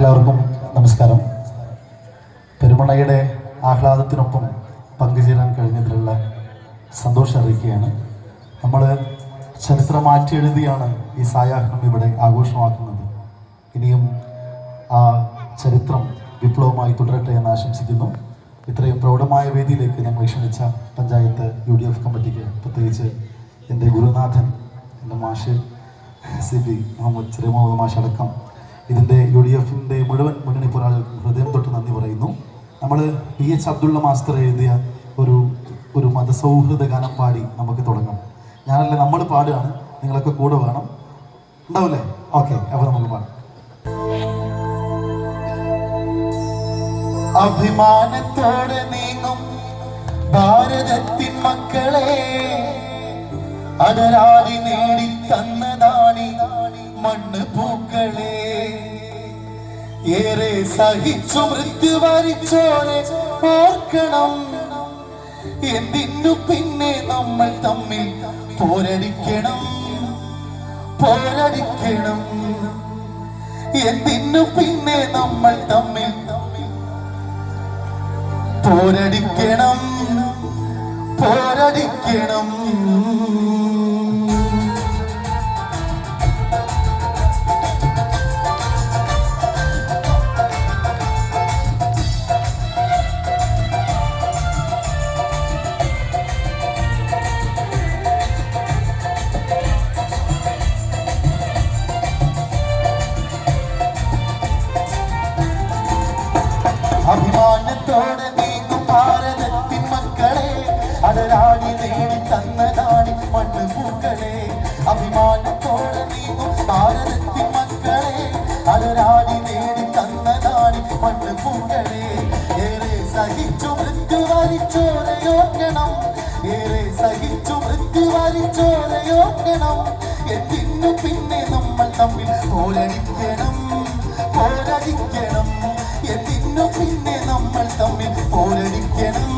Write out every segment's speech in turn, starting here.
എല്ലാവർക്കും നമസ്കാരം. പെരുമണയുടെ ആഹ്ലാദത്തിനൊപ്പം പങ്കുചേരാൻ കഴിഞ്ഞതിലുള്ള സന്തോഷം അറിയിക്കുകയാണ്. നമ്മൾ ചരിത്രം മാറ്റിയെഴുതിയാണ് ഈ സായാഹ്നം ഇവിടെ ആഘോഷമാക്കുന്നത്. ഇനിയും ആ ചരിത്രം വിപ്ലവമായി തുടരട്ടെ എന്ന് ആശംസിക്കുന്നു. ഇത്രയും പ്രൗഢമായ വേദിയിലേക്ക് ഞങ്ങൾ ക്ഷണിച്ച പഞ്ചായത്ത് UDF കമ്മിറ്റിക്ക്, പ്രത്യേകിച്ച് എൻ്റെ ഗുരുനാഥൻ, എൻ്റെ മാഷ് CB മുഹമ്മദ് ചെറിയ മുഹമ്മദ് മാഷ് അടക്കം ഇതിൻ്റെ UDFിൻ്റെ മുഴുവൻ മുന്നണി പോരാളികൾക്കും ഹൃദയം തൊട്ട് നന്ദി പറയുന്നു. നമ്മൾ PH അബ്ദുള്ള മാസ്റ്റർ എഴുതിയ ഒരു മതസൗഹൃദ ഗാനം പാടി നമുക്ക് തുടങ്ങാം. ഞാനല്ലേ, നമ്മൾ പാടുകയാണ്, നിങ്ങളൊക്കെ കൂടെ വേണം. ഉണ്ടാവില്ലേ? ഓക്കെ, അപ്പോൾ നമുക്ക് പാടാം. അഭിമാനത്തോടെ നീങ്ങും ഭാരതത്തിൻ മക്കളെ, അടരാടി നേടി തന്നതാണി മണ്ണ് പൂക്കളെ. ഏറെ സഹിച്ചു മൃത്യു വരിച്ചോരെ ഓർക്കണം, എന്തിനു പിന്നെ നമ്മൾ തമ്മിൽ പോരടിക്കണം. എന്തിനു പിന്നെ നമ്മൾ തമ്മിൽ പോരടിക്കണം. അഭിമാനത്തോടെ നീങ്ങും ഭാരതത്തിൻ മക്കളെ, അടരാടി നേടി തന്നതാണി മണ്ണ് പൂക്കളെ. അഭിമാനത്തോടെ നീങ്ങും ഭാരതത്തിൻ മക്കളെ, അടരാടി നേടി തന്നതാണി മണ്ണ് പൂക്കളെ. ഏറെ സഹിച്ചു മൃത്യു വരിച്ചോരയോർക്കണം, എന്തിനു പിന്നെ നമ്മൾ തമ്മിൽ പോരടിക്കണം. എന്തിനു പിന്നെ നമ്മൾ തമ്മിൽ പോരടിക്കണം.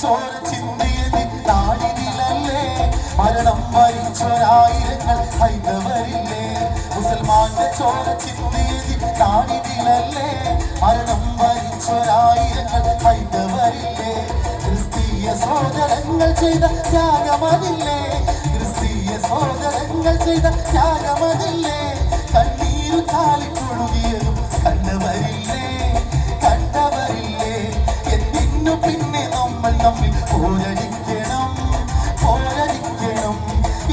ചോര ചിന്തിയത് നാടിനിലല്ലേ, മരണം വരിച്ചൊരായിരങ്ങൾ ഹൈന്ദവരില്ലേ. മുസൽമാന്റെ ചോര ചിന്തിയത് നാടിനിലല്ലേ, മരണം വരിച്ചൊരായിരങ്ങൾ ഹൈന്ദവരില്ലേ. ക്രിസ്തീയ സഹോദരങ്ങൾ ചെയ്ത ത്യാഗമതില്ലേ, കണ്ണീരു കാലിക്കൊഴുകിയതും കണ്ടവരില്ലേ. എന്തിനു പിന്നെ നമ്മൾ തമ്മിൽ പോരടിക്കണം.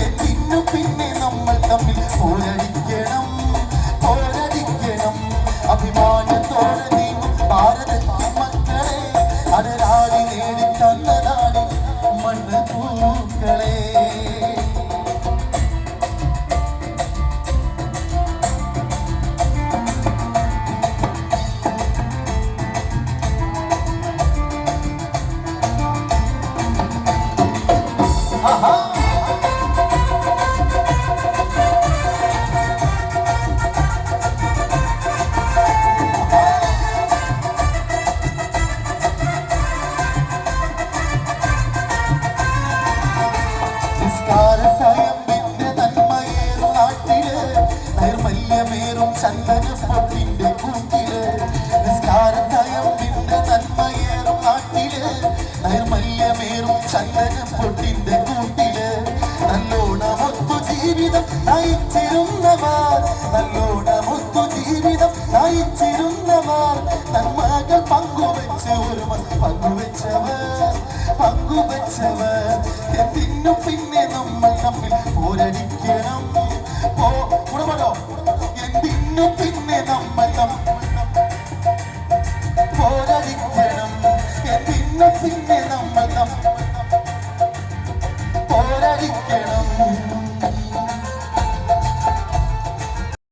എന്തിനു പിന്നെ നമ്മൾ തമ്മിൽ പോരടിക്കണം. അഭിമാനത്തോടെ നീങ്ങും ഭാരതത്തിൻ മക്കളെ, അടരാടി നേടി തന്നതാണി മണ്ണ് പൂക്കളെ. ചന്ദനപ്പൊട്ടിന്റെ കൂട്ടില്, നിസ്കാരത്തയമ്പിന്റെ നന്മയേറും നാട്ടില്, നൈർമല്യമേറും ചന്ദനപ്പൊട്ടിന്റെ കൂട്ടില്. നല്ലോണമൊത്തു ജീവിതം നയിച്ചിരുന്നവർ, നന്മകൾ പങ്കുവെച്ചവർ. എന്തിനു പിന്നെ നമ്മൾ തമ്മിൽ പോരടിക്കണം. എന്തിനു പിന്നെ നമ്മൾ പോരടിക്കണം. എന്തിനു പിന്നെ നമ്മൾ പോരടിക്കണം.